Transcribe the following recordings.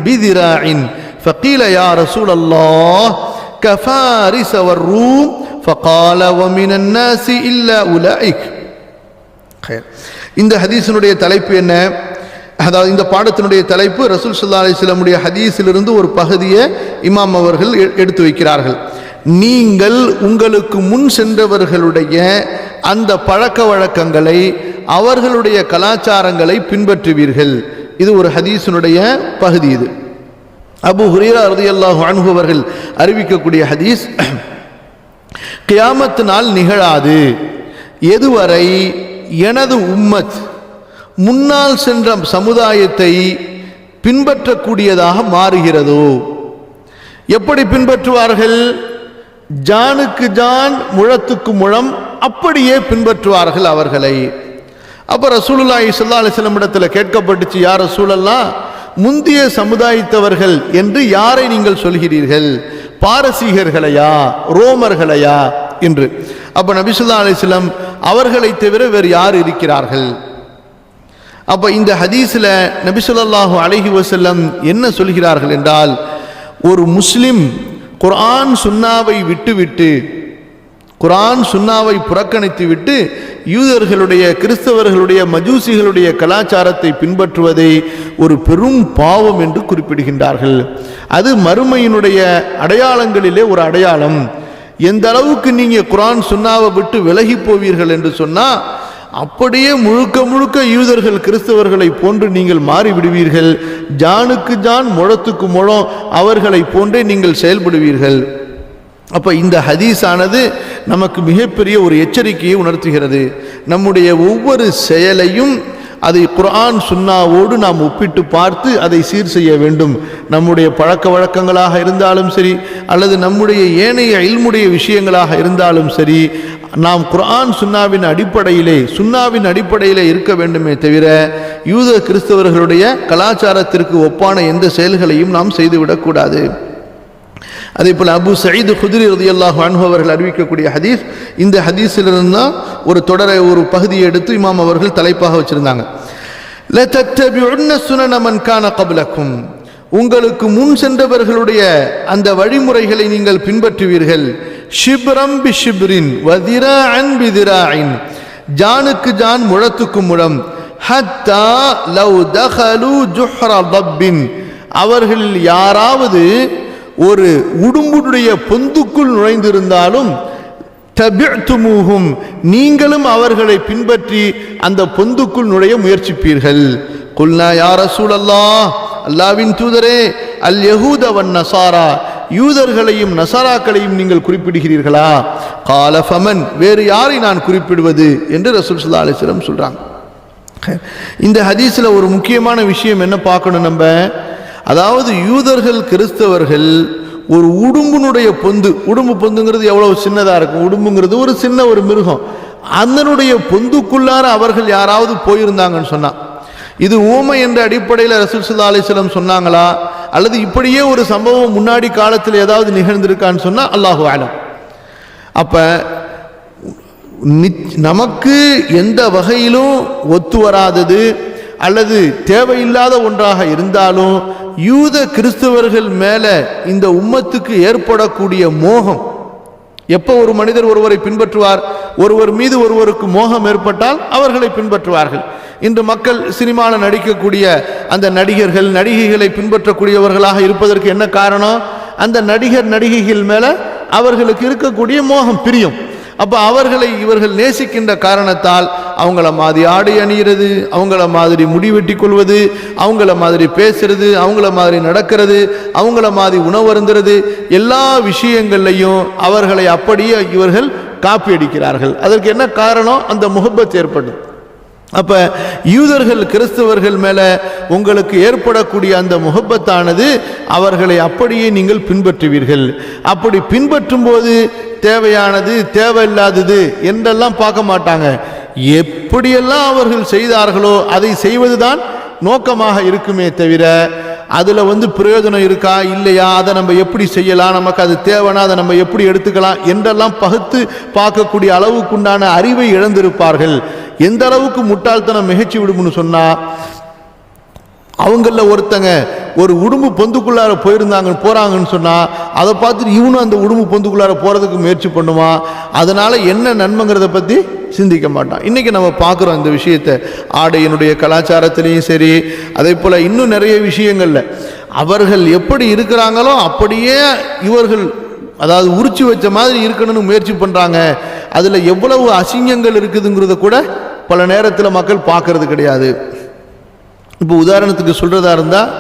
بذراع فقيل يا رسول الله كفارس والروم فقال ومن الناس إلا أولئك. இந்த ஹதீஸினுடைய தலைப்பு என்ன? அதாவது இந்த பாடத்தினுடைய தலைப்பு ரசூல் ஸல்லல்லாஹு அலைஹி வஸல்லம் உடைய ஹதீஸிலிருந்து ஒரு பகுதியை இமாம் அவர்கள் எடுத்து வைக்கிறார்கள். நீங்கள் உங்களுக்கு முன் சென்றவர்களுடைய அந்த பழக்க வழக்கங்களை, அவர்களுடைய கலாச்சாரங்களை பின்பற்றுவீர்கள். இது ஒரு ஹதீஸினுடைய பகுதி. இது அபூ ஹுரைரா ரலியல்லாஹு அன்ஹு அவர்கள் அறிவிக்கக்கூடிய ஹதீஸ். கியாமத் நாள் நிகழாது எதுவரை எனது உம்மத் முன்னால் சென்ற சமுதாயத்தை பின்பற்றக்கூடியதாக மாறுகிறதோ. எப்படி பின்பற்றுவார்கள்? ஜானுக்கு ஜான், முழத்துக்கு முழம், அப்படியே பின்பற்றுவார்கள் அவர்களை. அப்போ ரசூலுல்லாஹி ஸல்லல்லாஹு அலைஹி வஸல்லம் இடத்துல கேட்கப்பட்டுச்சு, யா ரசூலல்லாஹ், முந்திய சமுதாயத்தவர்கள் என்று யாரை நீங்கள் சொல்கிறீர்கள்? பாரசீகர்களையா, ரோமர்களையா என்று. அப்ப நபி ஸல்லல்லாஹு அலைஹி வஸல்லம் அவர்களை தவிர வேறு யார் இருக்கிறார்கள்? அப்ப இந்த ஹதீஸ்ல நபி ஸல்லல்லாஹு அலைஹி வஸல்லம் என்ன சொல்கிறார்கள் என்றால், ஒரு முஸ்லிம் குர்ஆன் சுன்னாவை விட்டுவிட்டு, குர்ஆன் சுன்னாவை புறக்கணித்து விட்டு யூதர்களுடைய, கிறிஸ்தவர்களுடைய, மஜூசிகளுடைய கலாச்சாரத்தை பின்பற்றுவதை ஒரு பெரும் பாவம் என்று குறிப்பிடுகின்றார்கள். அது மறுமையினுடைய அடையாளங்களிலே ஒரு அடையாளம். எந்த அளவுக்கு நீங்க குர்ஆன் சுன்னாவை விட்டு விலகி போவீர்கள் என்று சொன்னா, அப்படியே முழுக்க முழுக்க யூதர்கள் கிறிஸ்தவர்களை போன்று நீங்கள் மாறிவிடுவீர்கள். ஜானுக்கு ஜான், முழத்துக்கு முழம் அவர்களை போன்றே நீங்கள் செயல்படுவீர்கள். அப்ப இந்த ஹதீஸானது நமக்கு மிகப்பெரிய ஒரு எச்சரிக்கையை உணர்த்துகிறது. நம்முடைய ஒவ்வொரு செயலையும் அதை குர்ஆன் சுன்னாவோடு நாம் ஒப்பிட்டு பார்த்து அதை சீர் செய்ய வேண்டும். நம்முடைய பழக்க வழக்கங்களாக இருந்தாலும் சரி, அல்லது நம்முடைய ஏனைய இல்முடைய விஷயங்களாக இருந்தாலும் சரி, நாம் குர்ஆன் சுன்னாவின் அடிப்படையிலே இருக்க வேண்டுமே தவிர யூத கிறிஸ்தவர்களுடைய கலாச்சாரத்திற்கு ஒப்பான எந்த செயல்களையும் நாம் செய்துவிடக்கூடாது. அதே போல அபூ சயீத் குத்ரி ரலியல்லாஹு அன்ஹு அவர்கள் அறிவிக்கக்கூடிய ஹதீஸ். இந்த ஹதீஸிலிருந்து தான் ஒரு தொடரை, ஒரு பகுதியை எடுத்து இமாம் அவர்கள் தலைப்பாக வச்சிருந்தாங்க. லதத்தபிஉன்ன சுனன மன் கான கப்லக்கும், உங்களுக்கு முன் சென்றவர்களுடைய அந்த வழிமுறைகளை நீங்கள் பின்பற்றுவீர்கள். ஷிப்ரம் பி ஷிப்ரின் வதிராஅன் பிதிராஇன், ஜானுக்கு ஜான், முழத்துக்கு முழம். ஹத்தா லவ் தகலு ஜுஹ்ர தப்பின், அவர்களில் யாராவது ஒரு உடும்புடைய பொந்துக்குள் நுழைந்திருந்தாலும் தபிஅ்துமூஹும், நீங்களும் அவர்களை பின்பற்றி அந்த பொந்துக்குள் நுழைய முயற்சிப்பீர்கள். குல்னா யா ரசூலல்லாஹ், அல்லாஹ்வின் தூதரே, அல் யஹூத வன் நஸாரா, யூதர்களையும் நஸாராக்களையும் நீங்கள் குறிப்பிடுகிறீர்களா? கால ஃபமன், வேறு யாரை நான் குறிப்பிடுவது என்று ரசூல் ஸல்லல்லாஹு அலைஹி வஸல்லம் சொல்றாங்க. இந்த ஹதீஸ்ல ஒரு முக்கியமான விஷயம் என்ன பார்க்கணும் நம்ம? அதாவது யூதர்கள் கிறிஸ்தவர்கள் ஒரு உடும்புனுடைய பொந்து, உடும்பு பொந்துங்கிறது எவ்வளவு சின்னதா இருக்கும், உடும்புங்கிறது ஒரு சின்ன ஒரு மிருகம், அதனுடைய பொந்துக்குள்ளார அவர்கள் யாராவது போயிருந்தாங்கன்னு சொன்னா, இது ஊமை என்ற அடிப்படையில் ரசூல் ஸல்லல்லாஹு அலைஹி வஸல்லம் சொன்னாங்களா, அல்லது இப்படியே ஒரு சம்பவம் முன்னாடி காலத்தில் ஏதாவது நிகழ்ந்திருக்கான்னு சொன்னா அல்லாஹு அலம். அப்ப நமக்கு எந்த வகையிலும் ஒத்து வராதது அல்லது தேவையில்லாத ஒன்றாக இருந்தாலும் யூத கிறிஸ்தவர்கள் மேல இந்த உம்மத்துக்கு ஏற்படக்கூடிய மோகம், எப்போ ஒரு மனிதர் ஒருவரை பின்பற்றுவார், ஒருவர் மீது ஒருவருக்கு மோகம் ஏற்பட்டால் அவர்களை பின்பற்றுவார்கள். இன்று மக்கள் சினிமாவில் நடிக்கக்கூடிய அந்த நடிகர்கள், நடிகைகளை பின்பற்றக்கூடியவர்களாக இருப்பதற்கு என்ன காரணம்? அந்த நடிகர் நடிகைகள் மேல அவர்களுக்கு இருக்கக்கூடிய மோகம், பிரியம். அப்ப அவர்களை இவர்கள் நேசிக்கின்ற காரணத்தால் அவங்கள மாதிரி ஆடை அணிகிறது, அவங்கள மாதிரி முடி வெட்டி கொள்வது, அவங்கள மாதிரி பேசுறது, அவங்கள மாதிரி நடக்கிறது, அவங்கள மாதிரி உணவருந்துறது, எல்லா விஷயங்கள்லையும் அவர்களை அப்படியே இவர்கள் காப்பி அடிக்கிறார்கள். அதற்கு என்ன காரணம்? அந்த முஹப்பத் ஏற்படும். அப்ப யூதர்கள் கிறிஸ்தவர்கள் மேல உங்களுக்கு ஏற்படக்கூடிய அந்த முஹப்பத்தானது அவர்களை அப்படியே நீங்கள் பின்பற்றுவீர்கள். அப்படி பின்பற்றும் போது தேவையானது தேவையில்லாதது என்றெல்லாம் பார்க்க மாட்டாங்க. எப்படியெல்லாம் அவர்கள் செய்தார்களோ அதை செய்வதுதான் நோக்கமாக இருக்குமே தவிர அதுல பிரயோஜனம் இருக்கா இல்லையா, அதை நம்ம எப்படி செய்யலாம், நமக்கு அது தேவைன்னா அதை நம்ம எப்படி எடுத்துக்கலாம் என்றெல்லாம் பகுத்து பார்க்கக்கூடிய அளவுக்குண்டான அறிவை இழந்திருப்பார்கள். எந்த அளவுக்கு முட்டாள்தனம் மிகச்சி விடும்னு சொன்னா, அவங்களில் ஒருத்தங்க ஒரு உடும்பு பொந்துக்குள்ளார போகிறாங்கன்னு சொன்னால் அதை பார்த்துட்டு இவனும் அந்த உடும்பு பொந்துக்குள்ளார போகிறதுக்கு முயற்சி பண்ணுவான். அதனால் என்ன நன்மைங்கிறத பற்றி சிந்திக்க மாட்டான். இன்றைக்கி நம்ம பார்க்குறோம் இந்த விஷயத்தை. ஆடையினுடைய கலாச்சாரத்திலையும் சரி, அதே போல் இன்னும் நிறைய விஷயங்களில் அவர்கள் எப்படி இருக்கிறாங்களோ அப்படியே இவர்கள் அதாவது உரிச்சு வச்ச மாதிரி இருக்கணும்னு முயற்சி பண்ணுறாங்க. அதில் எவ்வளவு அசிங்கங்கள் இருக்குதுங்கிறத கூட பல நேரத்தில் மக்கள் பார்க்கறது கிடையாது. இப்போ உதாரணத்துக்கு சொல்கிறதா இருந்தால்,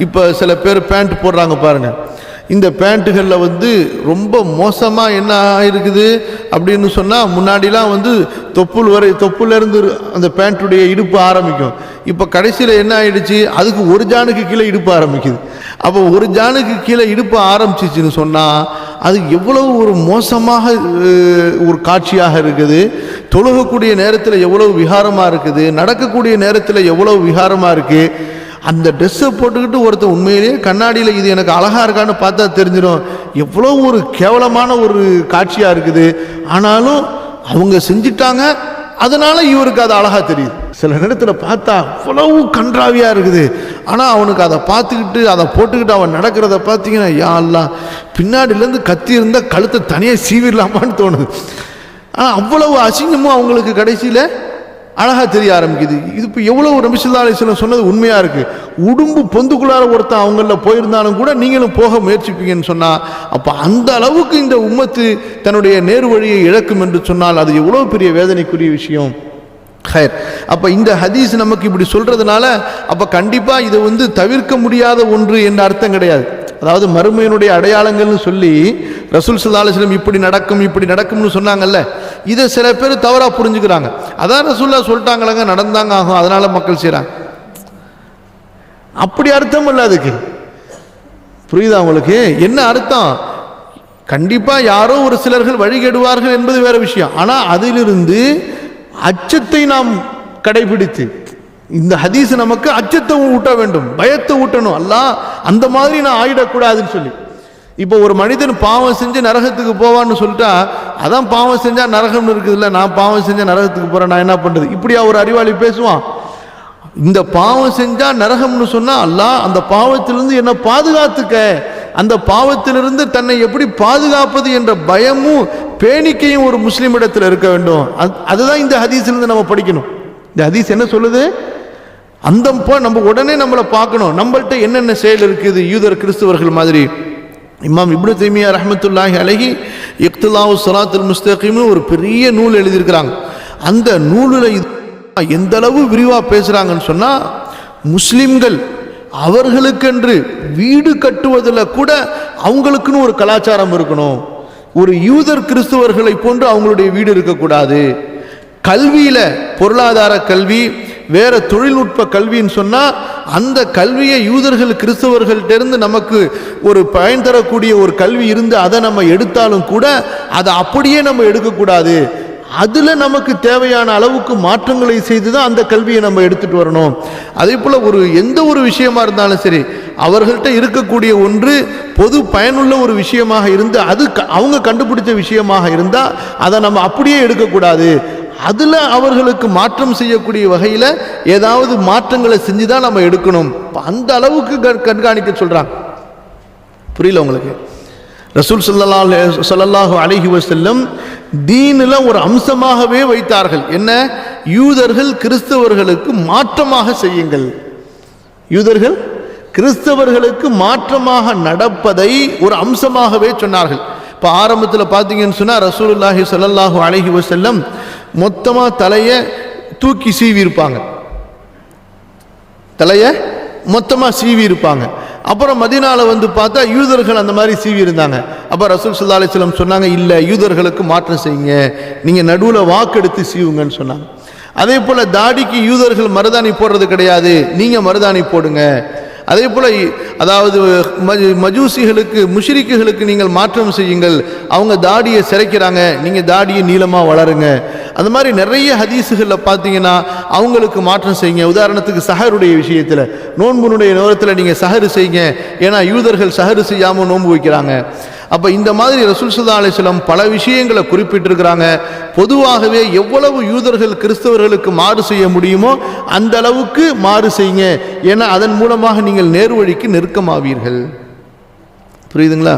இப்போ சில பேர் பேண்ட் போடுறாங்க பாருங்கள். இந்த பேண்ட்டுகளில் ரொம்ப மோசமாக என்ன ஆகிருக்குது அப்படின்னு சொன்னால், முன்னாடிலாம் தொப்புலேருந்து அந்த பேண்ட்டுடைய இடுப்பு ஆரம்பிக்கும். இப்போ கடைசியில் என்ன ஆகிடுச்சு, அதுக்கு ஒரு ஜானுக்கு கீழே இடுப்பு ஆரம்பிக்குது. அப்போ ஒரு ஜானுக்கு கீழே இடுப்பு ஆரம்பிச்சிச்சின்னு சொன்னால் அது எவ்வளவு ஒரு மோசமாக ஒரு காட்சியாக இருக்குது. தொழுகக்கூடிய நேரத்தில் எவ்வளவு விகாரமாக இருக்குது, நடக்கக்கூடிய நேரத்தில் எவ்வளவு விகாரமாக இருக்குது. அந்த ட்ரெஸ்ஸை போட்டுக்கிட்டு ஒருத்தர் உண்மையிலேயே கண்ணாடியில் இது எனக்கு அழகாக இருக்கான்னு பார்த்தா தெரிஞ்சிடும் எவ்வளோ ஒரு கேவலமான ஒரு காட்சியாக இருக்குது. ஆனாலும் அவங்க செஞ்சிட்டாங்க, அதனால் இவருக்கு அது அழகாக தெரியுது. சில நேரத்தில் பார்த்தா அவ்வளவு கன்றாவியாக இருக்குது. ஆனால் அவனுக்கு அதை பார்த்துக்கிட்டு அதை போட்டுக்கிட்டு அவன் நடக்கிறத பார்த்தீங்கன்னா, யா அல்லாஹ், பின்னாடியிலேருந்து கத்தி இருந்தால் கழுத்தை தனியாக சீவிடலாமான்னு தோணுது. ஆனால் அவ்வளவு அசிங்கமும் அவங்களுக்கு கடைசியில் அழகாக தெரிய ஆரம்பிக்குது. இது இப்போ எவ்வளோ நபி ஸல்லல்லாஹு அலைஹி வஸல்லம் சொன்னது உண்மையாக இருக்குது. உடும்பு பொந்துக்குள்ளார ஒருத்தன் அவங்களில் போயிருந்தாலும் கூட நீங்களும் போக முயற்சிப்பீங்கன்னு சொன்னால், அப்போ அந்த அளவுக்கு இந்த உம்மத்து தன்னுடைய நேரு வழியை இழக்கும் என்று சொன்னால் அது எவ்வளோ பெரிய வேதனைக்குரிய விஷயம். ஹைர். அப்போ இந்த ஹதீஸ் நமக்கு இப்படி சொல்கிறதுனால அப்போ கண்டிப்பாக இது தவிர்க்க முடியாத ஒன்று என்ற அர்த்தம் கிடையாது. அதாவது மறுமையினுடைய அடையாளங்கள்னு சொல்லி ரசூல் ஸல்லல்லாஹு அலைஹி வஸல்லம் இப்படி நடக்கும்னு சொன்னாங்கல்ல, இதை சில பேர் தவறாக புரிஞ்சுக்கிறாங்க. அதான் ரசூலுல்லாஹ் சொல்லிட்டாங்களங்க, நடந்தாங்க ஆகும், அதனால மக்கள் செய்கிறாங்க. அப்படி அர்த்தம் இல்லை அதுக்கு. புரியுதா உங்களுக்கு என்ன அர்த்தம்? கண்டிப்பாக யாரோ ஒரு சிலர்கள் வழிகெடுவார்கள் என்பது வேற விஷயம். ஆனால் அதிலிருந்து அச்சத்தை நாம் கடைபிடித்து, இந்த ஹதீஸ் நமக்கு அச்சத்தை ஊட்ட வேண்டும், பயத்தை ஊட்டணும். அல்லாஹ் அந்த மாதிரி நான் ஆயிடக்கூடாதுன்னு சொல்லி. இப்போ ஒரு மனிதன் பாவம் செஞ்சு நரகத்துக்கு போவான்னு சொல்லிட்டா, அதான் பாவம் செஞ்சால் நரகம்னு இருக்குதுல்ல, நான் பாவம் செஞ்சால் நரகத்துக்கு போகிறேன், நான் என்ன பண்ணுறது? இப்படியா ஒரு அறிவாளி பேசுவான்? இந்த பாவம் செஞ்சால் நரகம்னு சொன்னால், அல்லாஹ் அந்த பாவத்திலிருந்து என்னை பாதுகாத்துக்க, அந்த பாவத்திலிருந்து தன்னை எப்படி பாதுகாப்பது என்ற பயமும் பேணிக்கையும் ஒரு முஸ்லீம் இடத்துல இருக்க வேண்டும். அதுதான் இந்த ஹதீஸிலிருந்து நம்ம படிக்கணும். இந்த ஹதீஸ் என்ன சொல்லுது? அந்த நம்ம உடனே நம்மளை பார்க்கணும், நம்மள்கிட்ட என்னென்ன செயல் இருக்குது யூதர் கிறிஸ்தவர்கள் மாதிரி. இமாம் இப்னு தைமியா ரஹ்மத்துல்லாஹி அலைஹி இக்திலாஉ ஸிராத்துல் முஸ்தகீம்னு ஒரு பெரிய நூல் எழுதியிருக்கிறாங்க. அந்த நூலில் எந்த அளவு விரிவாக பேசுகிறாங்கன்னு சொன்னால், முஸ்லிம்கள் அவர்களுக்கென்று வீடு கட்டுவதில் கூட அவங்களுக்குன்னு ஒரு கலாச்சாரம் இருக்கணும். ஒரு யூதர் கிறிஸ்தவர்களை போன்று அவங்களுடைய வீடு இருக்கக்கூடாது. கல்வியில் பொருளாதார கல்வி, வேற தொழில்நுட்ப கல்வின்னு சொன்னால், அந்த கல்வியை யூதர்கள் கிறிஸ்தவர்கள்ட்டிருந்து நமக்கு ஒரு பயன் தரக்கூடிய ஒரு கல்வி இருந்து அதை நம்ம எடுத்தாலும் கூட அதை அப்படியே நம்ம எடுக்கக்கூடாது. அதில் நமக்கு தேவையான அளவுக்கு மாற்றங்களை செய்து தான் அந்த கல்வியை நம்ம எடுத்துகிட்டு வரணும். அதே போல் எந்த ஒரு விஷயமா இருந்தாலும் சரி, அவர்கள்ட்ட இருக்கக்கூடிய ஒன்று பொது பயனுள்ள ஒரு விஷயமாக இருந்து அது அவங்க கண்டுபிடிச்ச விஷயமாக இருந்தால் அதை நம்ம அப்படியே எடுக்கக்கூடாது. அதில் அவர்களுக்கு மாற்றம் செய்யக்கூடிய வகையில் ஏதாவது மாற்றங்களை செஞ்சு தான் நம்ம எடுக்கணும். அந்த அளவுக்கு கண்காணிக்க சொல்கிறாங்க. புரியல உங்களுக்கு? ரசூல் ஸல்லல்லாஹு அலைஹி வஸல்லம் தீனில் ஒரு அம்சமாகவே வைத்தார்கள். என்ன? யூதர்கள் கிறிஸ்தவர்களுக்கு மாற்றமாக செய்யுங்கள். யூதர்கள் கிறிஸ்தவர்களுக்கு மாற்றமாக நடப்பதை ஒரு அம்சமாகவே சொன்னார்கள். இப்போ ஆரம்பத்தில் பார்த்தீங்கன்னு சொன்னால், ரசூலுல்லாஹி ஸல்லல்லாஹு அலைஹி வஸல்லம் மொத்தமாக தலையை தூக்கி சீவி இருப்பாங்க, தலையை மொத்தமாக சீவி இருப்பாங்க. அப்புறம் மதீனால பார்த்தா யூதர்கள் அந்த மாதிரி சீவி இருந்தாங்க. அப்போ ரசூல் ஸல்லல்லாஹு அலைஹி வஸல்லம் சொன்னாங்க, இல்லை, யூதர்களுக்கு மாற்றம் செய்யுங்க, நீங்கள் நடுவில் வாக்கெடுத்து சீவுங்கன்னு சொன்னாங்க. அதே போல் தாடிக்கு யூதர்கள் மருதாணி போடுறது கிடையாது, நீங்கள் மருதாணி போடுங்க. அதே போல் அதாவது மஜூசிகளுக்கு முஷ்ரிக்குகளுக்கு நீங்கள் மாற்றம் செய்யுங்கள், அவங்க தாடியை சிறைக்கிறாங்க, நீங்கள் தாடியை நீளமாக வளருங்க. அந்த மாதிரி நிறைய ஹதீஸுகளில் பார்த்தீங்கன்னா அவங்களுக்கு மாற்றம் செய்யுங்க. உதாரணத்துக்கு சஹருடைய விஷயத்தில், நோன்புனுடைய நேரத்தில் நீங்கள் சஹரு செய்யுங்க, ஏன்னா யூதர்கள் சஹரு செய்யாமல் நோன்பு வைக்கிறாங்க. அப்போ இந்த மாதிரி ரசூல் ஸல்லல்லாஹு அலைஹி வஸல்லம் பல விஷயங்களை குறிப்பிட்டிருக்கிறாங்க. பொதுவாகவே எவ்வளவு யூதர்கள் கிறிஸ்தவர்களுக்கு மாறு செய்ய முடியுமோ அந்த அளவுக்கு மாறு செய்யுங்க, ஏன்னா அதன் மூலமாக நீங்கள் நேர்வழிக்கு நெருக்கமாவீர்கள். புரியுதுங்களா?